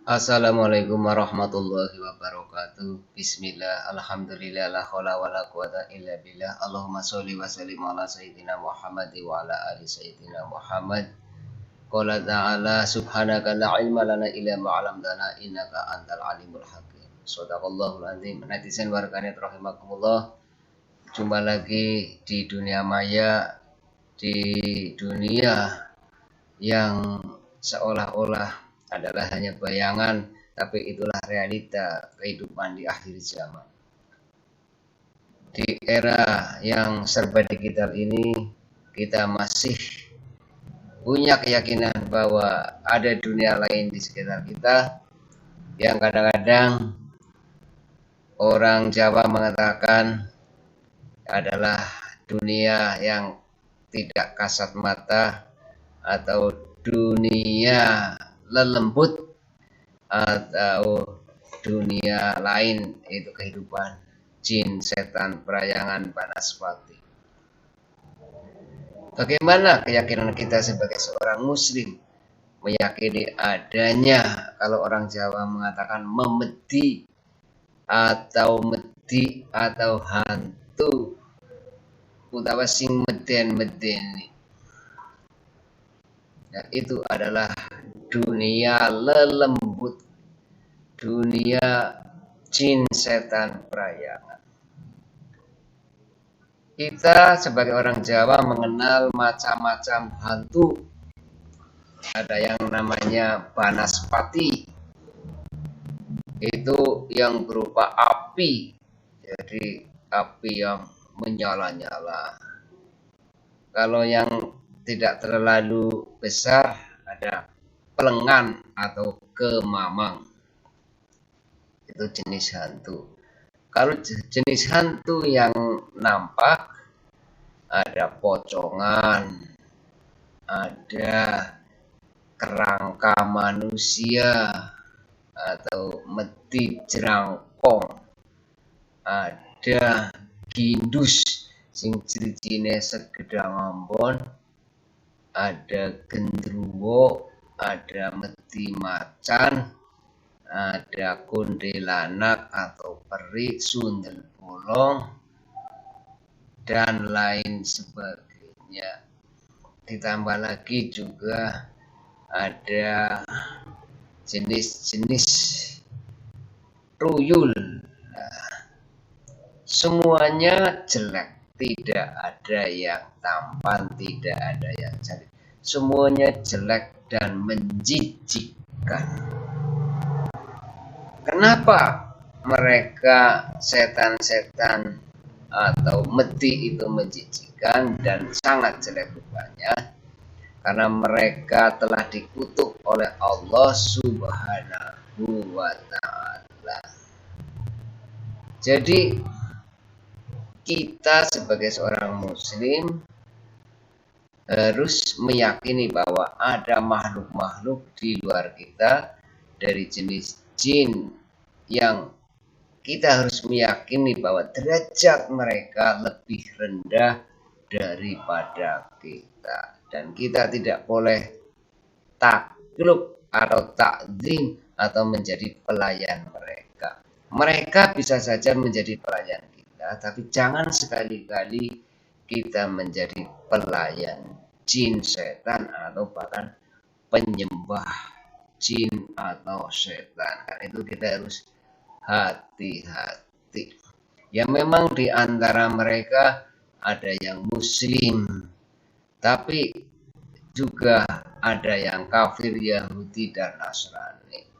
Assalamualaikum warahmatullahi wabarakatuh. Bismillah, alhamdulillah, la haula wala quwata illa billah. Allahumma sholli wa sallim ala sayyidina Muhammad wa ala ali sayyidina Muhammad. Qala ta'ala subhanaka la ilma lana illa ma 'allamtana innaka antal alimul hakim. Shadaqallahul azim. Netizen warganet rahimakumullah. Jumpa lagi di dunia maya, di dunia yang seolah-olah adalah hanya bayangan, tapi itulah realita kehidupan di akhir zaman. Di era yang serba digital ini, kita masih punya keyakinan bahwa ada dunia lain di sekitar kita yang kadang-kadang orang Jawa mengatakan adalah dunia yang tidak kasat mata atau dunia lelembut atau dunia lain, itu kehidupan jin, setan, perayangan, banaspati. Bagaimana keyakinan kita sebagai seorang muslim meyakini adanya, kalau orang Jawa mengatakan memedi atau medi atau hantu utawa sing meden-meden, ya, itu adalah dunia lelembut, dunia jin, setan, perayangan. Kita sebagai orang Jawa mengenal macam-macam hantu. Ada yang namanya banaspati, itu yang berupa api, jadi api yang menyala-nyala. Kalau yang tidak terlalu besar, ada pelengan atau kemamang, itu jenis hantu. Kalau jenis hantu yang nampak, ada pocongan, ada kerangka manusia atau meti jerangkong, ada gindus sing ciri-cirine segedang ambon, ada gendruwo, ada meti macan, ada kuntilanak atau peri, sundel bolong, dan lain sebagainya. Ditambah lagi juga ada jenis-jenis tuyul. Semuanya jelek, tidak ada yang tampan, tidak ada yang cantik. Semuanya jelek dan menjijikkan. Kenapa mereka setan-setan atau meti itu menjijikkan dan sangat jelek rupanya? Karena mereka telah dikutuk oleh Allah Subhanahu wa ta'ala. Jadi kita sebagai seorang muslim harus meyakini bahwa ada makhluk-makhluk di luar kita dari jenis jin yang kita harus meyakini bahwa derajat mereka lebih rendah daripada kita, dan kita tidak boleh takluk atau takzim atau menjadi pelayan mereka. Mereka bisa saja menjadi pelayan kita, tapi jangan sekali-kali kita menjadi pelayan jin, setan, atau bahkan penyembah jin atau setan. Karena itu kita harus hati-hati. Ya, memang di antara mereka ada yang muslim, tapi juga ada yang kafir, Yahudi dan Nasrani.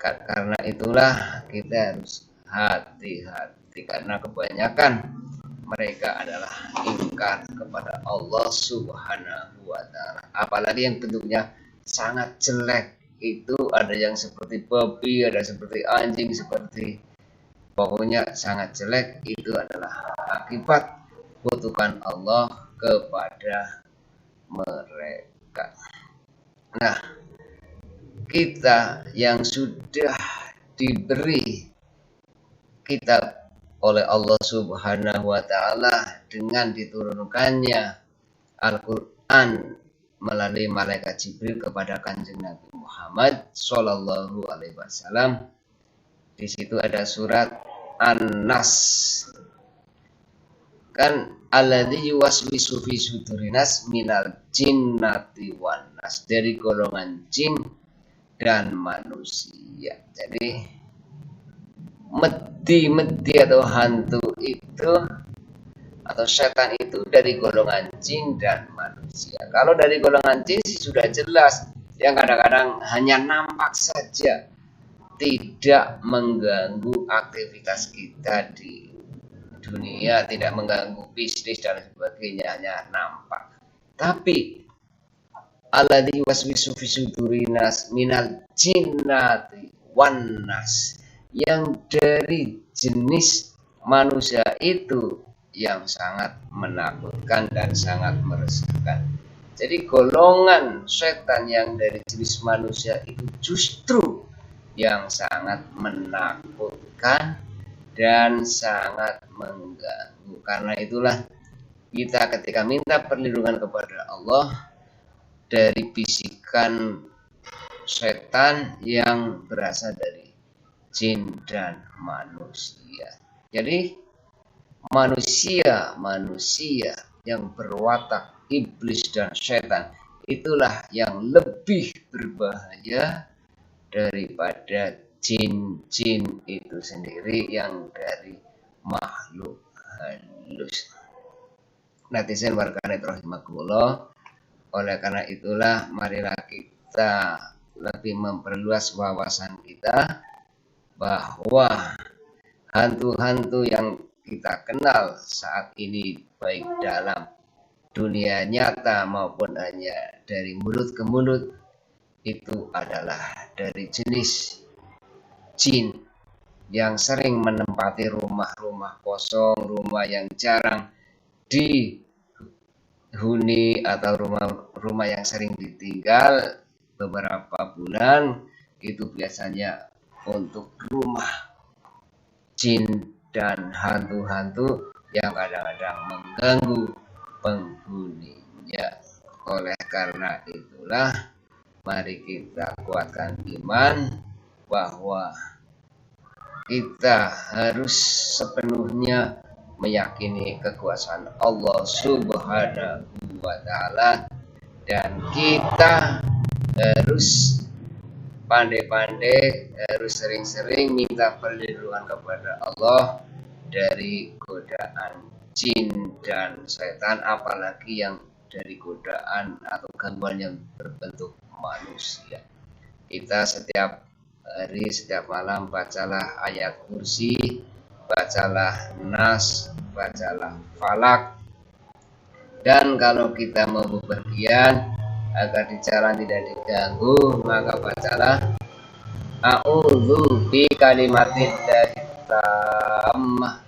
Karena itulah kita harus hati-hati, karena kebanyakan mereka adalah ingkar kepada Allah Subhanahu wa ta'ala. Apalagi yang bentuknya sangat jelek, itu ada yang seperti babi, ada seperti anjing, seperti pokoknya sangat jelek. Itu adalah akibat kutukan Allah kepada mereka. Nah, kita yang sudah diberi kitab oleh Allah Subhanahu wa ta'ala dengan diturunkannya Al-Quran melalui malaikat Jibril kepada Kanjeng Nabi Muhammad Shallallahu Alaihi Wasallam. Di situ ada surat An-Nas, kan alladzi yuwaswisu fi sudurinas minal jinnati wan nas, dari golongan jin dan manusia. Jadi medi atau hantu itu atau setan itu dari golongan jin dan manusia. Kalau dari golongan jin sih sudah jelas, yang kadang-kadang hanya nampak saja, tidak mengganggu aktivitas kita di dunia, tidak mengganggu bisnis dan sebagainya, hanya nampak. Tapi alladzi waswisu fi sudurinas minal jinnati wan nas, yang dari jenis manusia itu yang sangat menakutkan dan sangat meresahkan. Jadi golongan setan yang dari jenis manusia itu justru yang sangat menakutkan dan sangat mengganggu. Karena itulah kita ketika minta perlindungan kepada Allah dari bisikan setan yang berasal dari jin dan manusia. Jadi manusia yang berwatak iblis dan setan itulah yang lebih berbahaya daripada jin-jin itu sendiri yang dari makhluk halus. Netizen warganet rahimakumullah, oleh karena itulah marilah kita lebih memperluas wawasan kita bahwa hantu-hantu yang kita kenal saat ini, baik dalam dunia nyata maupun hanya dari mulut ke mulut, itu adalah dari jenis jin yang sering menempati rumah-rumah kosong, rumah yang jarang dihuni atau rumah yang sering ditinggal beberapa bulan. Itu biasanya untuk rumah jin dan hantu-hantu yang kadang-kadang mengganggu penghuninya. Oleh karena itulah mari kita kuatkan iman bahwa kita harus sepenuhnya meyakini kekuasaan Allah Subhanahu wa Ta'ala, dan kita harus pandai-pandai, harus sering-sering minta perlindungan kepada Allah dari godaan jin dan setan, apalagi yang dari godaan atau gangguan yang berbentuk manusia. Kita setiap hari, setiap malam bacalah ayat kursi, bacalah nas, bacalah falak. Dan kalau kita mau bepergian agar di jalan tidak diganggu, maka bacalah a'udzu bi kalimatillahi tammah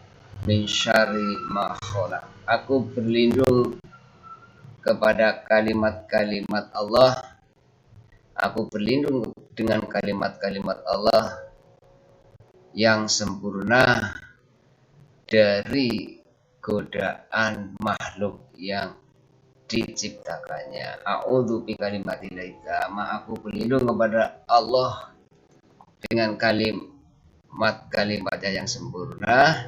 min syarri ma khalaq. Aku berlindung kepada kalimat-kalimat Allah. Aku berlindung dengan kalimat-kalimat Allah yang sempurna dari godaan makhluk yang diciptakannya. A'udzu bi kalimatillahi tammah. Aku berlindung kepada Allah dengan kalimat-kalimatnya yang sempurna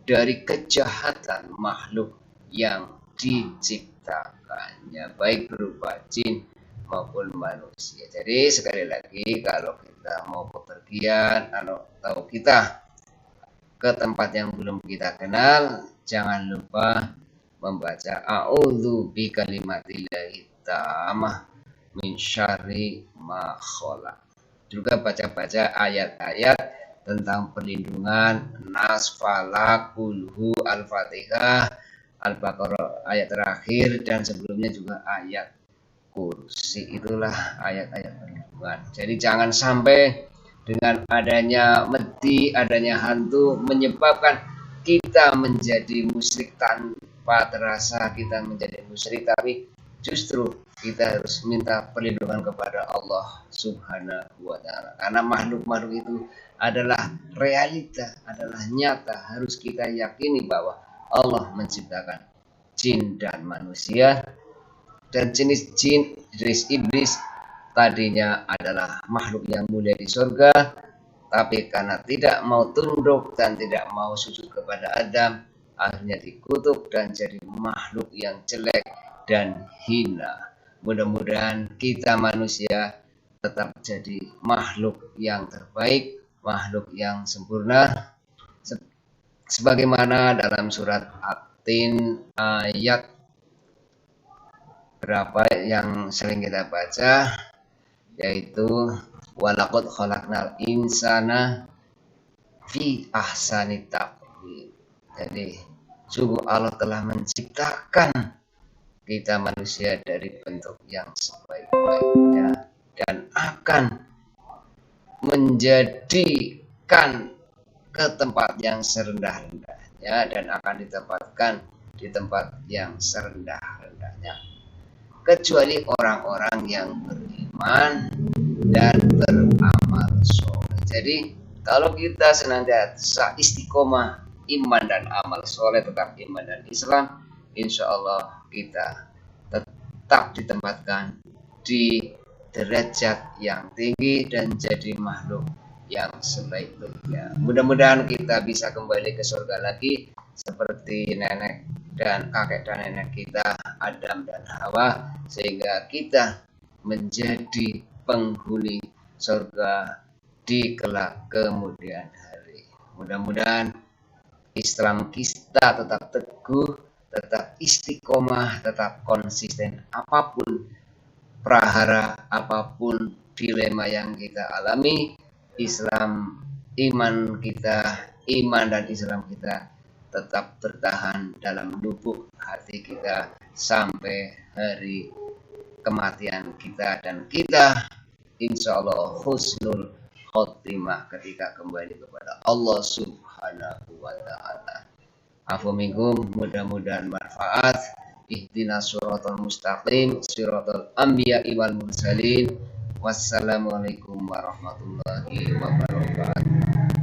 dari kejahatan makhluk yang diciptakannya, baik berupa jin maupun manusia. Jadi sekali lagi, kalau kita mau bepergian atau kita ke tempat yang belum kita kenal, jangan lupa membaca a'udzu bi kalimatillahi tammah min syarri ma khalaq. Juga baca-baca ayat-ayat tentang perlindungan, nas, falak, kulhu, al-fatihah, al-baqarah ayat terakhir, dan sebelumnya juga ayat kursi. Itulah ayat-ayat perlindungan. Jadi jangan sampai dengan adanya medi, adanya hantu menyebabkan kita menjadi musyrik tanpa terasa kita menjadi musyrik, tapi justru kita harus minta perlindungan kepada Allah Subhanahu wa Ta'ala. Karena makhluk-makhluk itu adalah realita, adalah nyata. Harus kita yakini bahwa Allah menciptakan jin dan manusia dan jenis iblis tadinya adalah makhluk yang mulia di surga, tapi karena tidak mau tunduk dan tidak mau sujud kepada Adam, akhirnya dikutuk dan jadi makhluk yang jelek dan hina. Mudah-mudahan kita manusia tetap jadi makhluk yang terbaik, makhluk yang sempurna, sebagaimana dalam surat At-Tin ayat berapa yang sering kita baca, yaitu walaqad khalaqnal insana fi ahsani taqwim. Jadi sungguh Allah telah menciptakan kita manusia dari bentuk yang sebaik-baiknya dan akan menjadikan ke tempat yang serendah-rendahnya dan akan ditempatkan di tempat yang serendah-rendahnya, kecuali orang-orang yang beriman dan beramal soleh. Jadi kalau kita senantiasa istiqomah iman dan amal soleh, tetap iman dan Islam, insya Allah kita tetap ditempatkan di derajat yang tinggi dan jadi makhluk yang sebaik-baiknya. Mudah-mudahan kita bisa kembali ke surga lagi seperti nenek dan kakek dan nenek kita Adam dan Hawa, sehingga kita menjadi penghuni surga di kelak kemudian hari. Mudah-mudahan Islam kita tetap teguh, tetap istiqomah, tetap konsisten apapun prahara, apapun dilema yang kita alami. Islam, iman dan Islam kita tetap bertahan dalam lubuk hati kita sampai hari kematian kita, dan kita insya Allah husnul khotimah ketika kembali kepada Allah Subhanahu wa ta'ala. Afu minkum, mudah-mudahan manfaat. Ihdinas siratal mustaqim, siratal anbiya'i wal mursalin. Wassalamualaikum warahmatullahi wabarakatuh.